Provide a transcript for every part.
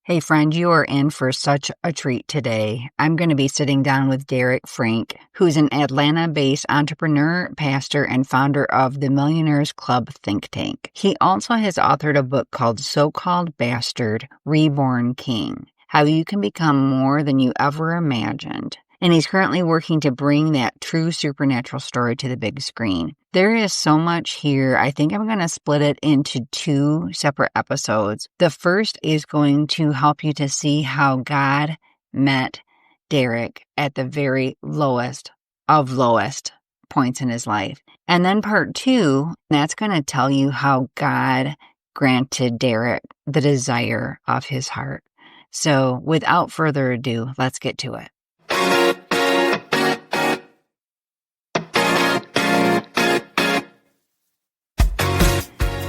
Hey friend, you are in for such a treat today. I'm going to be sitting down with Derrick Frank, who's an Atlanta-based entrepreneur, pastor, and founder of the Millionaires Club think tank. He also has authored a book called So-Called Bastard, Reborn King: How You Can Become More Than You Ever Imagined. And he's currently working to bring that true supernatural story to the big screen. There is so much here. I think I'm going to split it into two separate episodes. The first is going to help you to see how God met Derrick at the very lowest of lowest points in his life. And then part two, that's going to tell you how God granted Derrick the desire of his heart. So without further ado, let's get to it.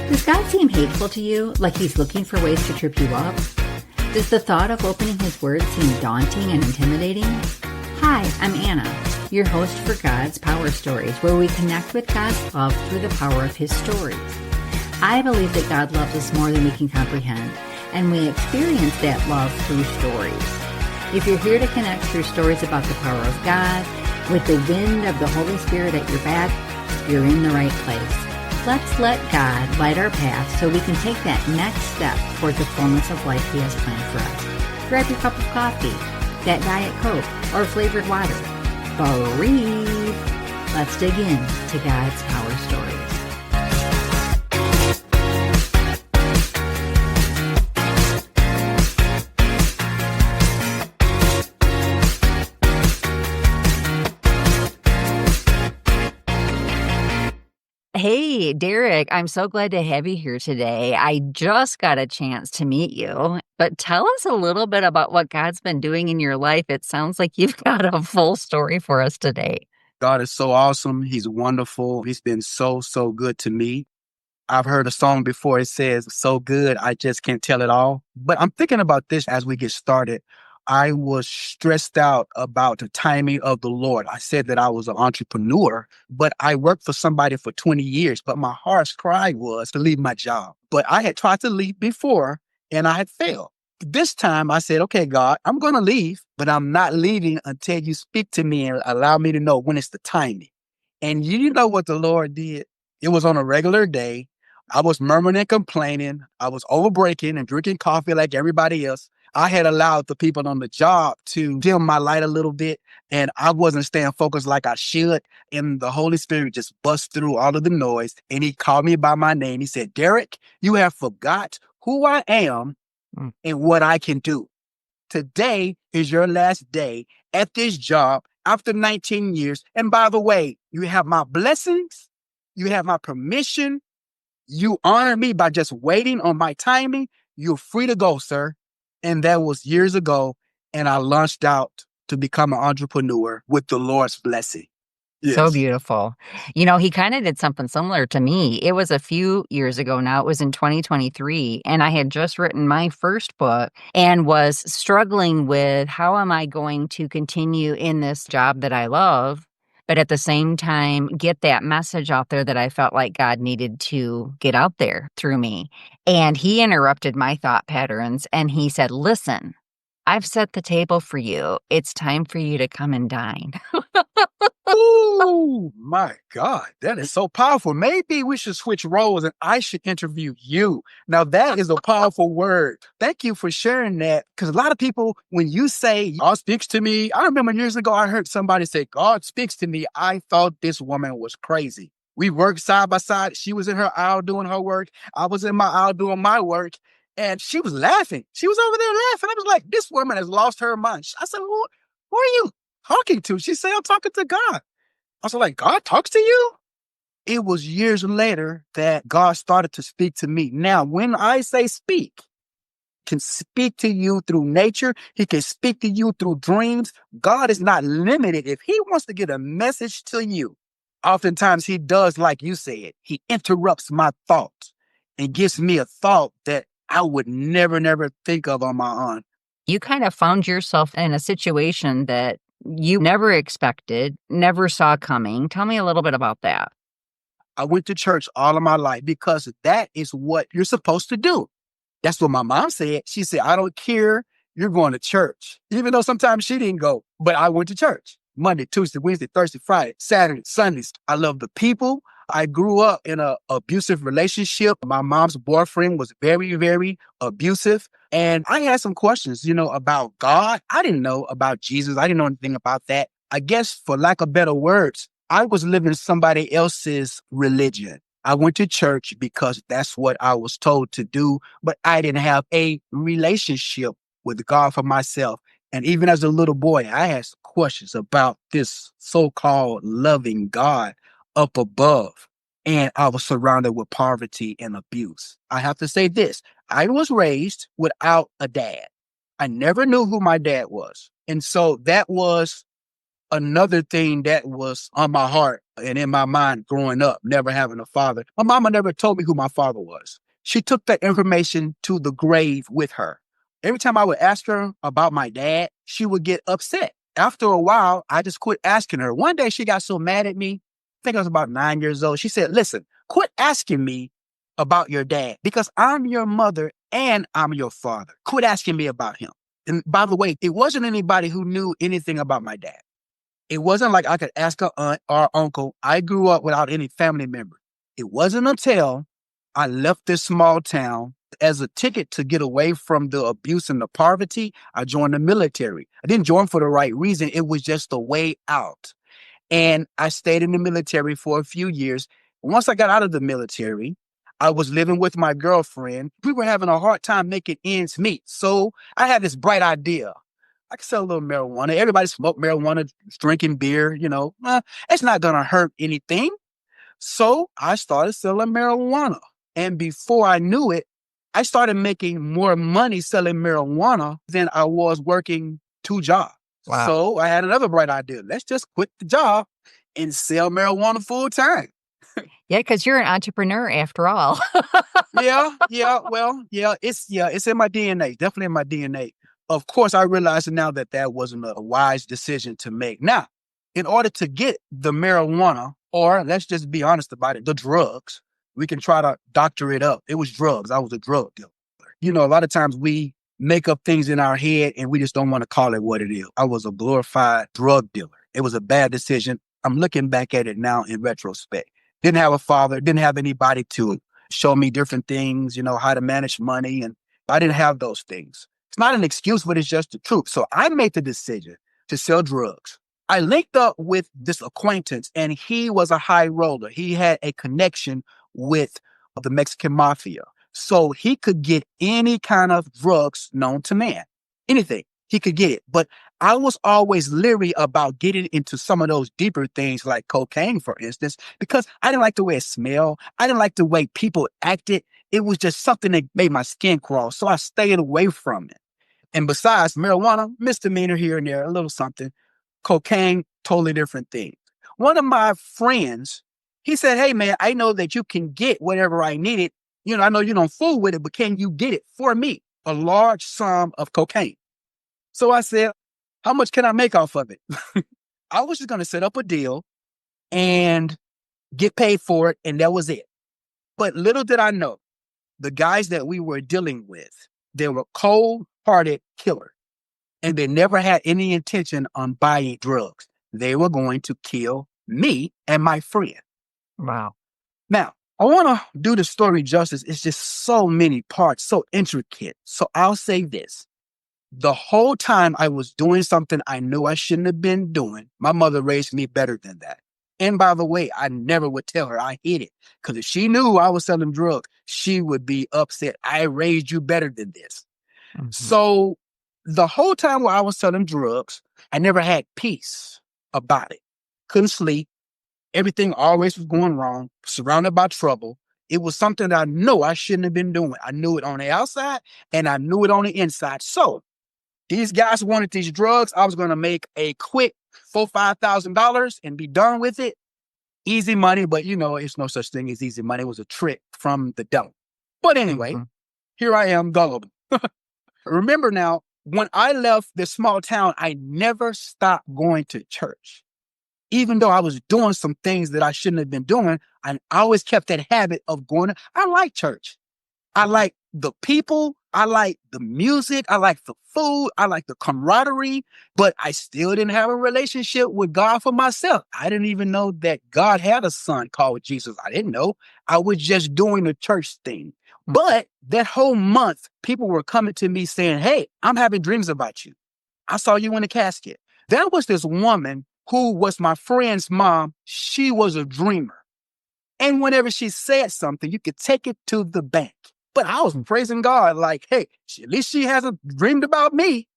Does God seem hateful to you, like he's looking for ways to trip you up? Does the thought of opening his word seem daunting and intimidating? Hi, I'm Anna, your host for God's Power Stories, where we connect with God's love through the power of his stories. I believe that God loves us more than we can comprehend, and we experience that love through stories. If you're here to connect through stories about the power of God, with the wind of the Holy Spirit at your back, you're in the right place. Let's let God light our path so we can take that next step towards the fullness of life he has planned for us. Grab your cup of coffee, that Diet Coke, or flavored water. Breathe. Let's dig in to God's Power Stories. Hey, Derrick, I'm so glad to have you here today. I just got a chance to meet you, but tell us a little bit about what God's been doing in your life. It sounds like you've got a full story for us today. God is so awesome. He's wonderful. He's been so good to me. I've heard a song before. It says, so good, I just can't tell it all. But I'm thinking about this as we get started. I was stressed out about the timing of the Lord. I said that I was an entrepreneur, but I worked for somebody for 20 years. But my heart's cry was to leave my job. But I had tried to leave before and I had failed. This time I said, okay, God, I'm going to leave, but I'm not leaving until you speak to me and allow me to know when it's the timing. And you know what the Lord did? It was on a regular day. I was murmuring and complaining. I was overbreaking and drinking coffee like everybody else. I had allowed the people on the job to dim my light a little bit, and I wasn't staying focused like I should. And the Holy Spirit just bust through all of the noise, and he called me by my name. He said, Derrick, you have forgot who I am and what I can do. Today is your last day at this job after 19 years. And by the way, you have my blessings. You have my permission. You honor me by just waiting on my timing. You're free to go, sir. And that was years ago. And I launched out to become an entrepreneur with the Lord's blessing. So Yes. beautiful. You know, he kind of did something similar to me. It was a few years ago now. It was in 2023. And I had just written my first book and was struggling with how am I going to continue in this job that I love, but at the same time, get that message out there that I felt like God needed to get out there through me. And he interrupted my thought patterns and he said, listen, I've set the table for you. It's time for you to come and dine. Oh my God, that is so powerful. Maybe we should switch roles and I should interview you. Now that is a powerful word. Thank you for sharing that. Because a lot of people, when you say God speaks to me, I remember years ago, I heard somebody say, God speaks to me. I thought this woman was crazy. We worked side by side. She was in her aisle doing her work. I was in my aisle doing my work. And she was laughing. She was over there laughing. I was like, this woman has lost her mind. I said, who are you talking to? She said, I'm talking to God. I was like, God talks to you? It was years later that God started to speak to me. Now, when I say speak, can speak to you through nature. He can speak to you through dreams. God is not limited. If he wants to get a message to you, oftentimes he does like you said. He interrupts my thoughts and gives me a thought that I would never think of on my own. You kind of found yourself in a situation that you never expected, never saw coming. Tell me a little bit about that. I went to church all of my life because that is what you're supposed to do. That's what my mom said. She said, I don't care. You're going to church. Even though sometimes she didn't go, but I went to church Monday, Tuesday, Wednesday, Thursday, Friday, Saturday, Sundays. I love the people. I grew up in an abusive relationship. My mom's boyfriend was very, very abusive. And I had some questions, about God. I didn't know about Jesus. I didn't know anything about that. I guess, for lack of better words, I was living somebody else's religion. I went to church because that's what I was told to do, but I didn't have a relationship with God for myself. And even as a little boy, I had some questions about this so-called loving God up above. And I was surrounded with poverty and abuse. I have to say this. I was raised without a dad. I never knew who my dad was. And so that was another thing that was on my heart and in my mind growing up, never having a father. My mama never told me who my father was. She took that information to the grave with her. Every time I would ask her about my dad, she would get upset. After a while, I just quit asking her. One day she got so mad at me. I think I was about 9 years old. She said, listen, quit asking me about your dad because I'm your mother and I'm your father. Quit asking me about him. And by the way, it wasn't anybody who knew anything about my dad. It wasn't like I could ask an aunt or uncle. I grew up without any family member. It wasn't until I left this small town as a ticket to get away from the abuse and the poverty. I joined the military. I didn't join for the right reason. It was just a way out. And I stayed in the military for a few years. Once I got out of the military, I was living with my girlfriend. We were having a hard time making ends meet. So I had this bright idea. I could sell a little marijuana. Everybody smoke marijuana, drinking beer, it's not going to hurt anything. So I started selling marijuana. And before I knew it, I started making more money selling marijuana than I was working 2 jobs. Wow. So I had another bright idea. Let's just quit the job and sell marijuana full time. Yeah, because you're an entrepreneur after all. It's in my DNA, definitely in my DNA. Of course, I realize now that that wasn't a wise decision to make. Now, in order to get the marijuana, or let's just be honest about it, the drugs, we can try to doctor it up. It was drugs. I was a drug dealer. A lot of times we make up things in our head and we just don't want to call it what it is. I was a glorified drug dealer. It was a bad decision. I'm looking back at it now in retrospect. Didn't have a father, didn't have anybody to show me different things, how to manage money. And I didn't have those things. It's not an excuse, but it's just the truth. So I made the decision to sell drugs. I linked up with this acquaintance and he was a high roller. He had a connection with the Mexican mafia. So he could get any kind of drugs known to man, anything. He could get it. But I was always leery about getting into some of those deeper things like cocaine, for instance, because I didn't like the way it smelled. I didn't like the way people acted. It was just something that made my skin crawl. So I stayed away from it. And besides marijuana, misdemeanor here and there, a little something. Cocaine, totally different thing. One of my friends, he said, hey, man, I know that you can get whatever I needed. I know you don't fool with it, but can you get it for me? A large sum of cocaine. So I said, how much can I make off of it? I was just going to set up a deal and get paid for it. And that was it. But little did I know, the guys that we were dealing with, they were cold-hearted killers. And they never had any intention on buying drugs. They were going to kill me and my friend. Wow. Now, I want to do the story justice. It's just so many parts, so intricate. So I'll say this. The whole time I was doing something I knew I shouldn't have been doing, my mother raised me better than that. And by the way, I never would tell her I hid it. Because if she knew I was selling drugs, she would be upset. I raised you better than this. Mm-hmm. So the whole time while I was selling drugs, I never had peace about it. Couldn't sleep. Everything always was going wrong, surrounded by trouble. It was something that I know I shouldn't have been doing. I knew it on the outside and I knew it on the inside. So these guys wanted these drugs. I was going to make a quick $4,000-$5,000 and be done with it. Easy money, but it's no such thing as easy money. It was a trick from the devil. But anyway, Here I am, gullible. Remember now, when I left this small town, I never stopped going to church. Even though I was doing some things that I shouldn't have been doing, I always kept that habit of going. I like church. I like the people, I like the music, I like the food, I like the camaraderie, but I still didn't have a relationship with God for myself. I didn't even know that God had a son called Jesus. I didn't know. I was just doing the church thing. But that whole month, people were coming to me saying, hey, I'm having dreams about you. I saw you in the casket. There was this woman who was my friend's mom. She was a dreamer. And whenever she said something, you could take it to the bank. But I was praising God like, hey, at least she hasn't dreamed about me.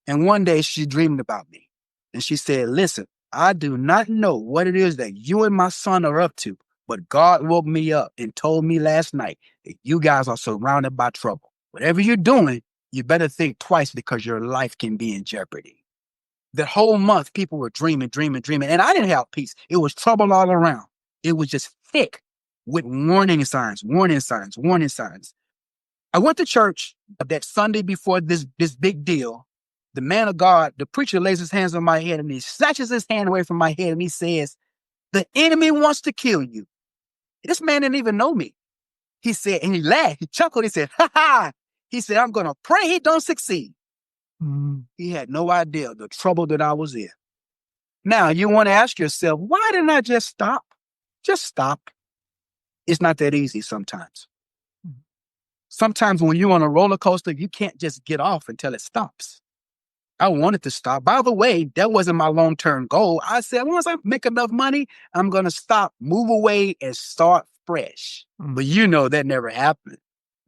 And one day she dreamed about me. And she said, listen, I do not know what it is that you and my son are up to, but God woke me up and told me last night that you guys are surrounded by trouble. Whatever you're doing, you better think twice because your life can be in jeopardy. The whole month, people were dreaming, dreaming, dreaming. And I didn't have peace. It was trouble all around. It was just thick with warning signs, warning signs, warning signs. I went to church that Sunday before this big deal. The man of God, the preacher lays his hands on my head and he snatches his hand away from my head and he says, the enemy wants to kill you. This man didn't even know me. He said, and he laughed, he chuckled, he said, ha ha. He said, I'm going to pray he don't succeed. He had no idea the trouble that I was in. Now, you want to ask yourself, why didn't I just stop? Just stop. It's not that easy sometimes. Sometimes when you're on a roller coaster, you can't just get off until it stops. I wanted to stop. By the way, that wasn't my long-term goal. I said, once I make enough money, I'm going to stop, move away, and start fresh. But you know that never happened.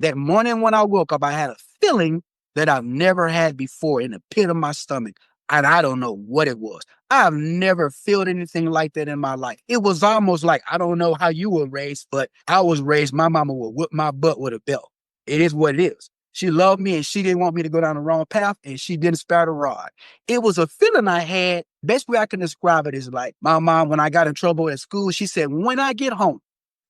That morning when I woke up, I had a feeling that I've never had before in the pit of my stomach. And I don't know what it was. I've never felt anything like that in my life. It was almost like, I don't know how you were raised, but I was raised, my mama would whip my butt with a belt. It is what it is. She loved me and she didn't want me to go down the wrong path and she didn't spare the rod. It was a feeling I had. Best way I can describe it is like my mom, when I got in trouble at school, she said, when I get home,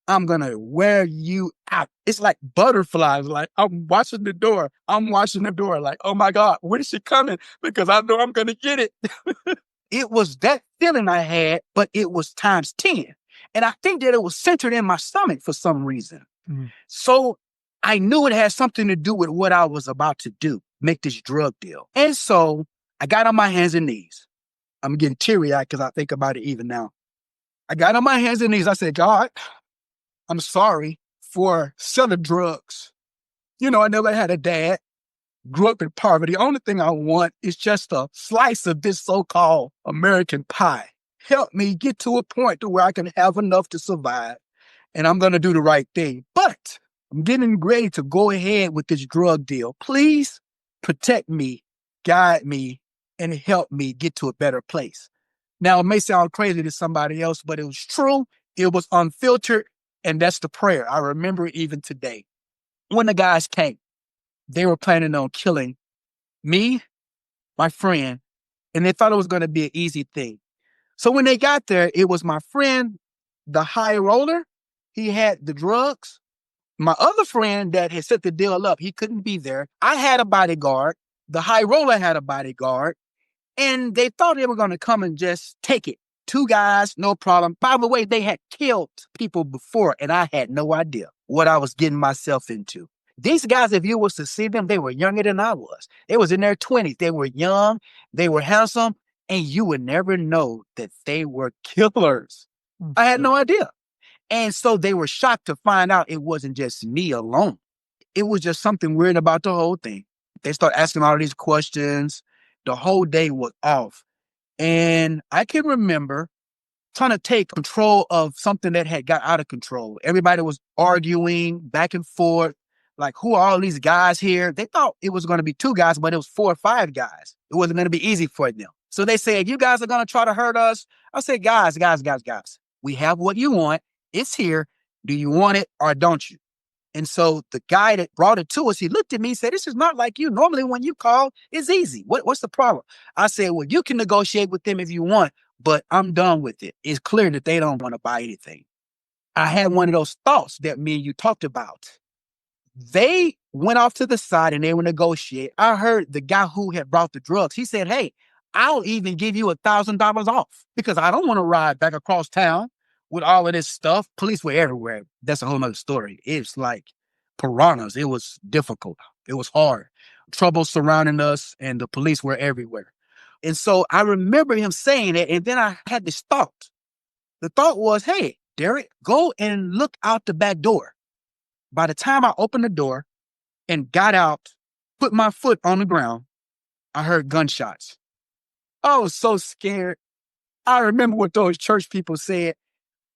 I'm going to wear you out. It's like butterflies. Like I'm watching the door. I'm watching the door like, oh my God, when is she coming? Because I know I'm going to get it. It was that feeling I had, but it was times 10. And I think that it was centered in my stomach for some reason. So I knew it had something to do with what I was about to do, make this drug deal. And so I got on my hands and knees. I'm getting teary-eyed because I think about it even now. I got on my hands and knees. I said, God, I'm sorry for selling drugs. You know, I never had a dad, grew up in poverty. The only thing I want is just a slice of this so-called American pie. Help me get to a point to where I can have enough to survive. And I'm going to do the right thing. But I'm getting ready to go ahead with this drug deal. Please protect me, guide me, and help me get to a better place. Now, it may sound crazy to somebody else, but it was true. It was unfiltered. And that's the prayer. I remember it even today. When the guys came, they were planning on killing me, my friend, and they thought it was going to be an easy thing. So when they got there, it was my friend, the high roller. He had the drugs. My other friend that had set the deal up, he couldn't be there. I had a bodyguard. The high roller had a bodyguard. And they thought they were going to come and just take it. 2 guys, no problem. By the way, they had killed people before, and I had no idea what I was getting myself into. These guys, if you was to see them, they were younger than I was. They was in their 20s. They were young. They were handsome. And you would never know that they were killers. I had no idea. And so they were shocked to find out it wasn't just me alone. It was just something weird about the whole thing. They start asking all these questions. The whole day was off. And I can remember trying to take control of something that had got out of control. Everybody was arguing back and forth. Like, who are all these guys here? They thought it was going to be 2 guys, but it was 4 or 5 guys. It wasn't going to be easy for them. So they said, you guys are going to try to hurt us. I said, guys. We have what you want. It's here. Do you want it or don't you? And so the guy that brought it to us, he looked at me and said, this is not like you. Normally when you call, it's easy. What's the problem? I said, well, you can negotiate with them if you want, but I'm done with it. It's clear that they don't want to buy anything. I had one of those thoughts that me and you talked about. They went off to the side and they were negotiating. I heard the guy who had brought the drugs. He said, hey, I'll even give you $1,000 off because I don't want to ride back across town with all of this stuff. Police were everywhere. That's a whole nother story. It's like piranhas. It was difficult. It was hard. Trouble surrounding us, and the police were everywhere. And so I remember him saying it, and then I had this thought. The thought was, hey, Derrick, go and look out the back door. By the time I opened the door and got out, put my foot on the ground, I heard gunshots. I was so scared. I remember what those church people said.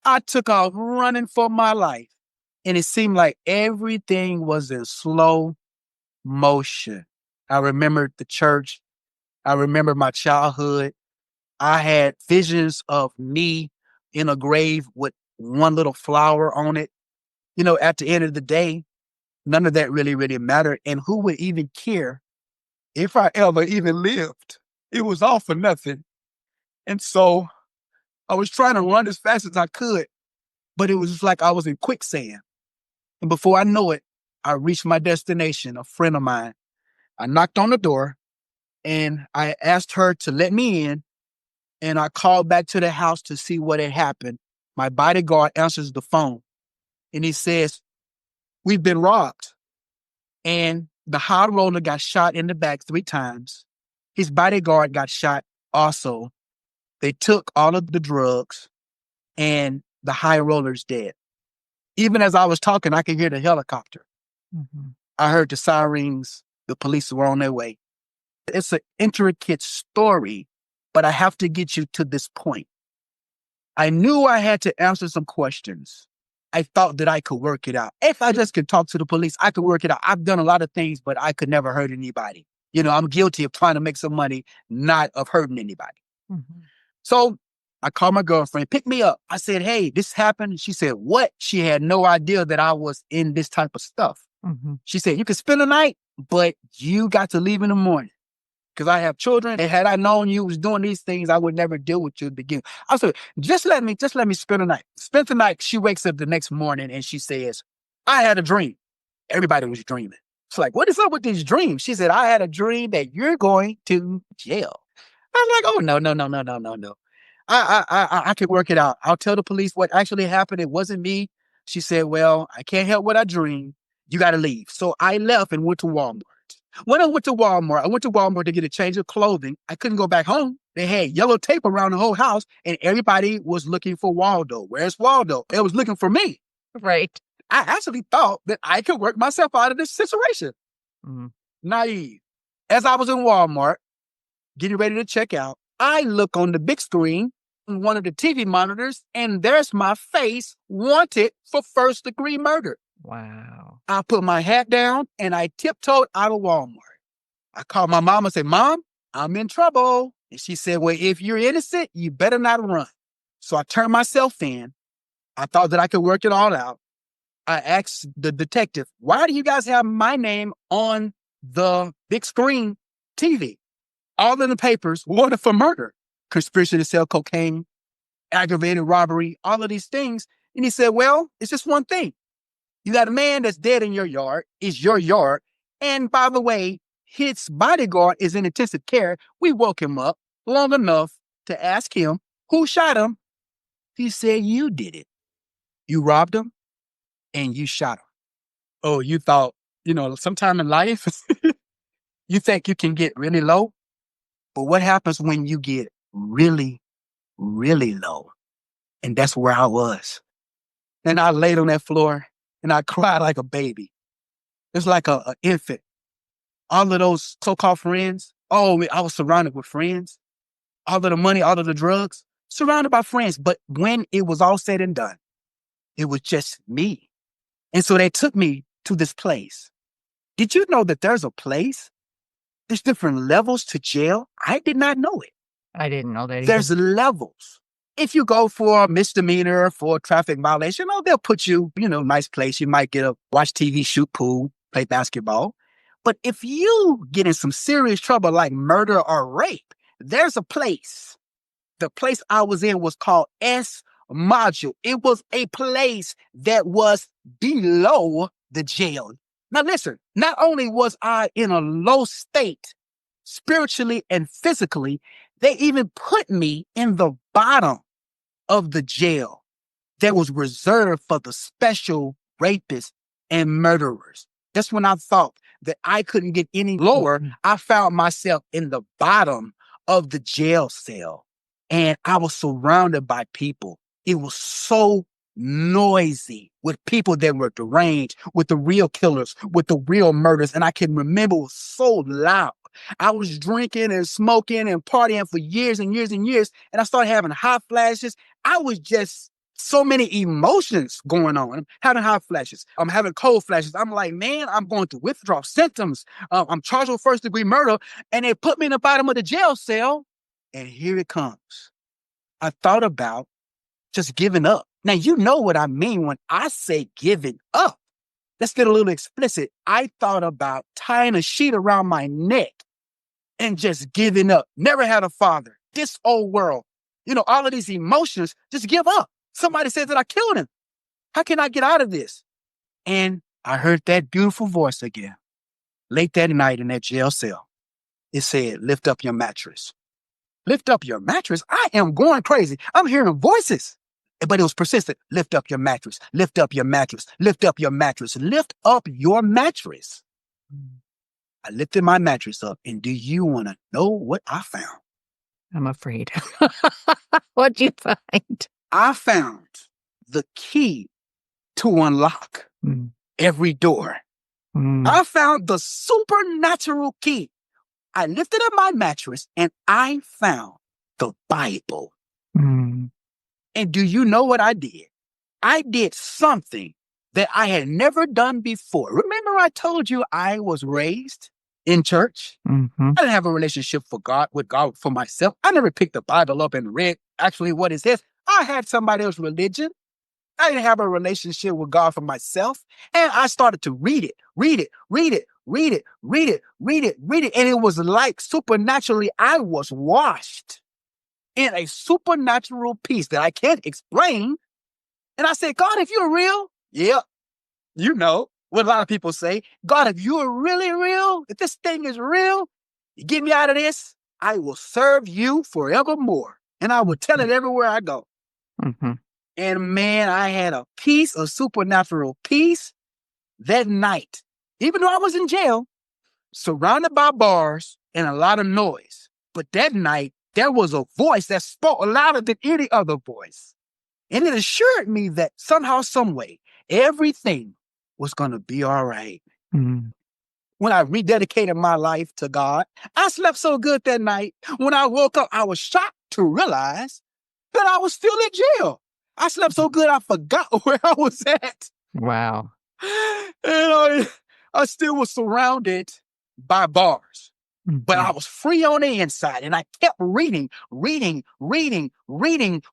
I took off running for my life. And it seemed like everything was in slow motion. I remembered the church. I remember my childhood. I had visions of me in a grave with one little flower on it. At the end of the day, none of that really mattered. And who would even care if I ever even lived? It was all for nothing. And so I was trying to run as fast as I could, but it was just like I was in quicksand. And before I know it, I reached my destination, a friend of mine. I knocked on the door and I asked her to let me in. And I called back to the house to see what had happened. My bodyguard answers the phone and he says, we've been robbed. And the high roller got shot in the back 3 times. His bodyguard got shot also. They took all of the drugs and the high roller's dead. Even as I was talking, I could hear the helicopter. Mm-hmm. I heard the sirens. The police were on their way. It's an intricate story, but I have to get you to this point. I knew I had to answer some questions. I thought that I could work it out. If I just could talk to the police, I could work it out. I've done a lot of things, but I could never hurt anybody. I'm guilty of trying to make some money, not of hurting anybody. Mm-hmm. So I called my girlfriend, pick me up. I said, hey, this happened. She said, what? She had no idea that I was in this type of stuff. Mm-hmm. She said, you can spend the night, but you got to leave in the morning. Because I have children, and had I known you was doing these things, I would never deal with you to begin. I said, just let me spend the night. Spent the night. She wakes up the next morning and she says, I had a dream. Everybody was dreaming. It's like, what is up with these dreams? She said, I had a dream that you're going to jail. I'm like, oh, no. I can work it out. I'll tell the police what actually happened. It wasn't me. She said, well, I can't help what I dreamed. You got to leave. So I left and went to Walmart. When I went to Walmart to get a change of clothing. I couldn't go back home. They had yellow tape around the whole house, and everybody was looking for Waldo. Where's Waldo? They was looking for me. Right. I actually thought that I could work myself out of this situation. Mm-hmm. Naive. As I was in Walmart, getting ready to check out, I look on the big screen on one of the TV monitors, and there's my face wanted for first-degree murder. Wow. I put my hat down and I tiptoed out of Walmart. I called my mom and said, Mom, I'm in trouble. And she said, well, if you're innocent, you better not run. So I turned myself in. I thought that I could work it all out. I asked the detective, why do you guys have my name on the big screen TV? All in the papers wanted for murder, conspiracy to sell cocaine, aggravated robbery, all of these things. And he said, well, it's just one thing. You got a man that's dead in your yard. It's your yard. And by the way, his bodyguard is in intensive care. We woke him up long enough to ask him who shot him. He said, you did it. You robbed him and you shot him. Oh, you thought, sometime in life, you think you can get really low. But what happens when you get really, really low? And that's where I was. And I laid on that floor and I cried like a baby. It's like an infant. All of those so-called friends, I was surrounded with friends. All of the money, all of the drugs, surrounded by friends. But when it was all said and done, it was just me. And so they took me to this place. Did you know that there's a place? There's different levels to jail. I did not know it. I didn't know that either. There's levels. If you go for a misdemeanor, for a traffic violation, they'll put you, nice place. You might watch TV, shoot pool, play basketball. But if you get in some serious trouble like murder or rape, there's a place. The place I was in was called S Module. It was a place that was below the jail. Now listen, not only was I in a low state, spiritually and physically, they even put me in the bottom of the jail that was reserved for the special rapists and murderers. That's when I thought that I couldn't get any lower. I found myself in the bottom of the jail cell, and I was surrounded by people. It was so noisy with people that were deranged, with the real killers, with the real murders. And I can remember it was so loud. I was drinking and smoking and partying for years and years and years. And I started having hot flashes. I was just so many emotions going on. I'm having hot flashes. I'm having cold flashes. I'm like, man, I'm going through withdrawal symptoms. I'm charged with first-degree murder. And they put me in the bottom of the jail cell. And here it comes. I thought about just giving up. Now, you know what I mean when I say giving up. Let's get a little explicit. I thought about tying a sheet around my neck and just giving up. Never had a father. This old world. All of these emotions, just give up. Somebody said that I killed him. How can I get out of this? And I heard that beautiful voice again. Late that night in that jail cell, it said, lift up your mattress. Lift up your mattress? I am going crazy. I'm hearing voices. But it was persistent. Lift up your mattress. Lift up your mattress. Lift up your mattress. Lift up your mattress. I lifted my mattress up. And do you want to know what I found? I'm afraid. What'd you find? I found the key to unlock every door. I found the supernatural key. I lifted up my mattress and I found the Bible. And do you know what I did? I did something that I had never done before. Remember I told you I was raised in church? I didn't have a relationship with God for myself. I never picked the Bible up and read actually what it says. I had somebody else's religion. I didn't have a relationship with God for myself. And I started to read it. And it was like supernaturally, I was washed in a supernatural peace that I can't explain. And I said, God, if you're real, yeah, you know what a lot of people say. God, if you're really real, if this thing is real, you get me out of this, I will serve you forevermore. And I will tell it everywhere I go. And man, I had a peace, a supernatural peace that night. Even though I was in jail, surrounded by bars and a lot of noise. But that night, there was a voice that spoke louder than any other voice. And it assured me that somehow, some way, everything was going to be all right. When I rededicated my life to God, I slept so good that night. When I woke up, I was shocked to realize that I was still in jail. I slept so good, I forgot where I was at. Wow. And I still was surrounded by bars. But I was free on the inside, and I kept reading the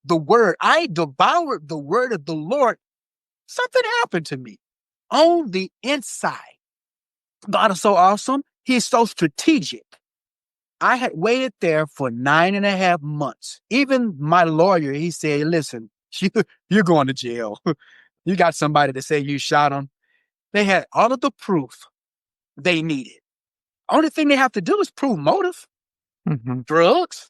word. I devoured the word of the Lord. Something happened to me on the inside. God is so awesome. He's so strategic. I had waited there for 9.5 months. Even my lawyer, he said, listen, you're going to jail. You got somebody to say you shot him. They had all of the proof they needed. Only thing they have to do is prove motive. Drugs.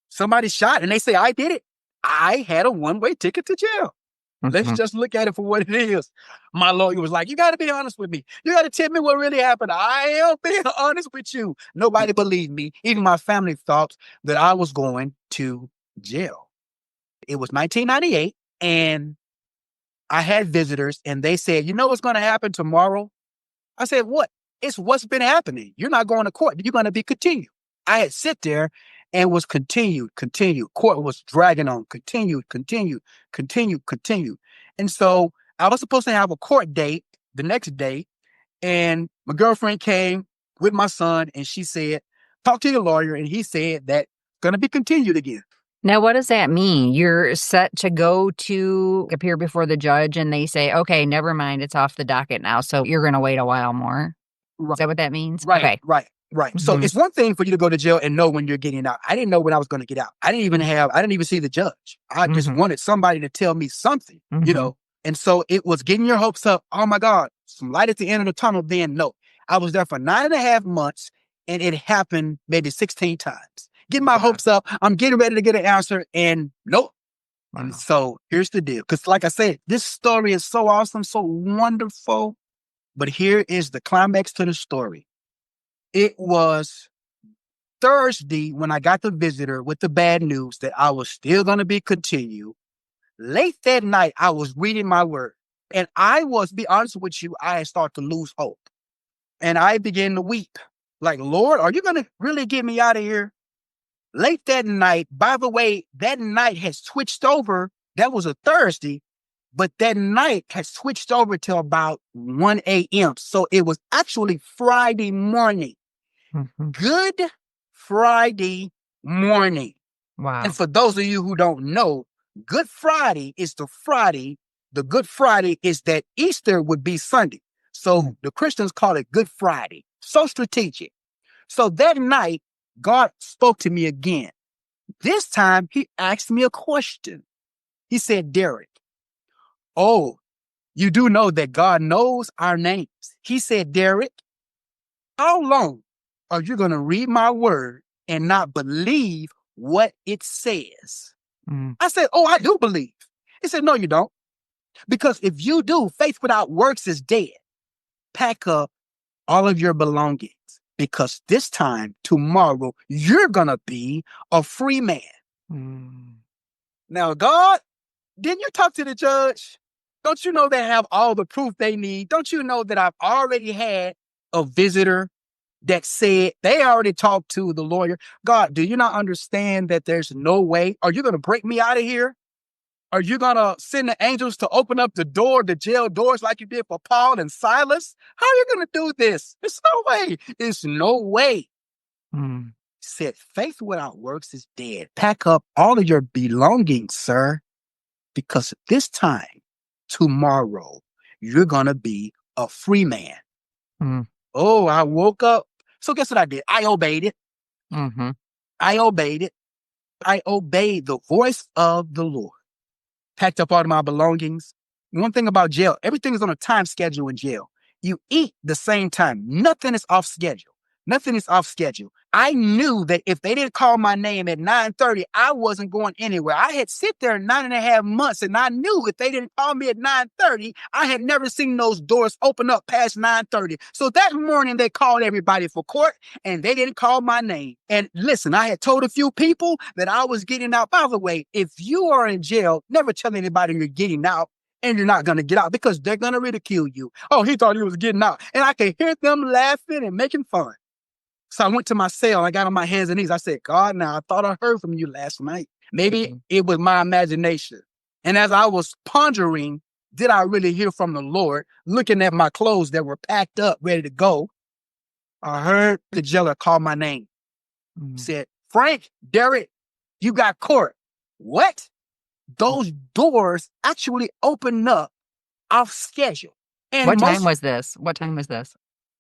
Somebody shot and they say, I did it. I had a one-way ticket to jail. Let's just look at it for what it is. My lawyer was like, you got to be honest with me. You got to tell me what really happened. I am being honest with you. Nobody believed me. Even my family thought that I was going to jail. It was 1998 and I had visitors and they said, you know what's going to happen tomorrow? I said, what? It's what's been happening. You're not going to court. You're going to be continued. I had sit there and was continued. Court was dragging on, continued. And so I was supposed to have a court date the next day. And my girlfriend came with my son and she said, talk to your lawyer. And he said that it's going to be continued again. Now, what does that mean? You're set to go to appear before the judge and they say, okay, never mind. It's off the docket now. So you're going to wait a while more. Right. Is that what that means? Right. Okay. Right. So it's one thing for you to go to jail and know when you're getting out. I didn't know when I was going to get out. I didn't even see the judge. I just wanted somebody to tell me something, you know? And so it was getting your hopes up. Oh my God, some light at the end of the tunnel. Then no, I was there for 9.5 months and it happened maybe 16 times. Getting my hopes up. I'm getting ready to get an answer and nope. Wow. And so here's the deal. Because like I said, this story is so awesome, so wonderful. But here is the climax to the story. It was Thursday when I got the visitor with the bad news that I was still going to be continued. Late that night, I was reading my word. And be honest with you, I had started to lose hope. And I began to weep. Like, Lord, are you going to really get me out of here? Late that night, by the way, that night has switched over. That was a Thursday, but that night has switched over to about 1 a.m. So it was actually Friday morning. Mhm. Good Friday morning. Wow. And for those of you who don't know, Good Friday is the Friday. The Good Friday is that Easter would be Sunday. So the Christians call it Good Friday. So strategic. So that night, God spoke to me again. This time, he asked me a question. He said, Derrick, oh, you do know that God knows our names. He said, Derrick, how long are you going to read my word and not believe what it says? I said, oh, I do believe. He said, no, you don't. Because if you do, faith without works is dead. Pack up all of your belongings because this time, tomorrow, you're going to be a free man. Now, God, didn't you talk to the judge? Don't you know they have all the proof they need? Don't you know that I've already had a visitor that said they already talked to the lawyer? God, do you not understand that there's no way? Are you going to break me out of here? Are you going to send the angels to open up the jail doors like you did for Paul and Silas? How are you going to do this? There's no way. There's no way. Said, faith without works is dead. Pack up all of your belongings, sir, because this time, tomorrow, you're going to be a free man. Oh, I woke up. So guess what I did? I obeyed it. I obeyed it. I obeyed the voice of the Lord. Packed up all of my belongings. One thing about jail, everything is on a time schedule in jail. You eat the same time. Nothing is off schedule. Nothing is off schedule. I knew that if they didn't call my name at 9:30, I wasn't going anywhere. I had sit there 9.5 months, and I knew if they didn't call me at 9:30, I had never seen those doors open up past 9:30. So that morning, they called everybody for court, and they didn't call my name. And listen, I had told a few people that I was getting out. By the way, if you are in jail, never tell anybody you're getting out. And you're not going to get out because they're going to ridicule you. Oh, he thought he was getting out. And I could hear them laughing and making fun. So I went to my cell. I got on my hands and knees. I said, God, now I thought I heard from you last night. Maybe it was my imagination. And as I was pondering, did I really hear from the Lord? Looking at my clothes that were packed up, ready to go, I heard the jailer call my name. Said, Frank, Derrick, you got court. What? Those doors actually opened up off schedule. And What time was this?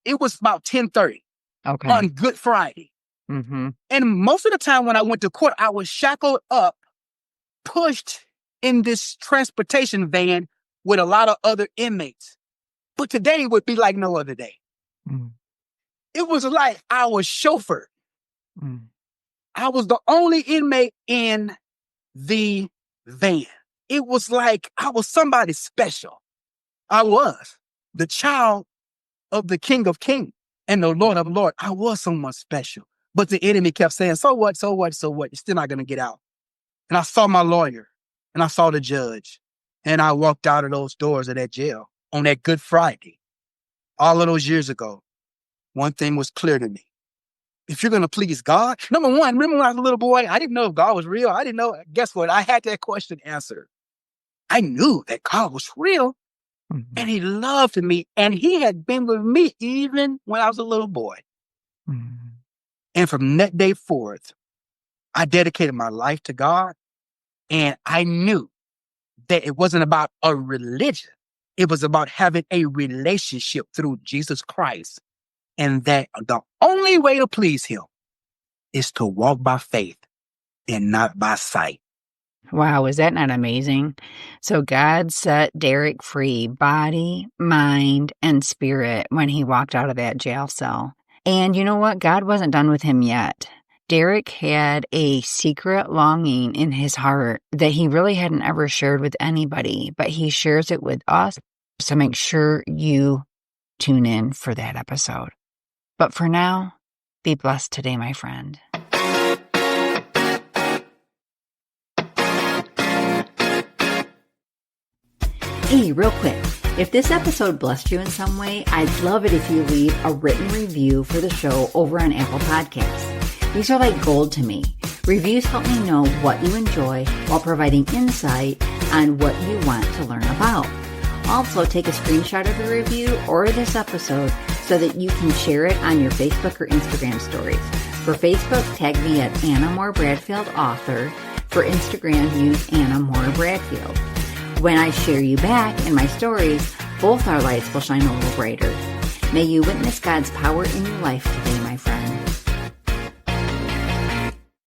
It was about 10:30 Okay. on Good Friday. And most of the time when I went to court, I was shackled up, pushed in this transportation van with a lot of other inmates. But today would be like no other day. It was like I was chauffeured. I was the only inmate in the van. It was like I was somebody special. I was the child of the King of Kings and the Lord of Lords. I was someone special. But the enemy kept saying, so what, so what, so what? You're still not going to get out. And I saw my lawyer and I saw the judge. And I walked out of those doors of that jail on that Good Friday. All of those years ago, one thing was clear to me. If you're going to please God, number one, remember when I was a little boy, I didn't know if God was real. I didn't know. Guess what? I had that question answered. I knew that God was real and he loved me and he had been with me even when I was a little boy. And from that day forth, I dedicated my life to God and I knew that it wasn't about a religion. It was about having a relationship through Jesus Christ. And that the only way to please him is to walk by faith and not by sight. Wow, is that not amazing? So God set Derrick free, body, mind, and spirit when he walked out of that jail cell. And you know what? God wasn't done with him yet. Derrick had a secret longing in his heart that he really hadn't ever shared with anybody, but he shares it with us to make sure you tune in for that episode. But for now, be blessed today, my friend. Hey, real quick, if this episode blessed you in some way, I'd love it if you leave a written review for the show over on Apple Podcasts. These are like gold to me. Reviews help me know what you enjoy while providing insight on what you want to learn about. Also, take a screenshot of the review or this episode so that you can share it on your Facebook or Instagram stories. For Facebook, tag me at Anna Moore Bradfield Author. For Instagram, use Anna Moore Bradfield. When I share you back in my stories, both our lights will shine a little brighter. May you witness God's power in your life today, my friend.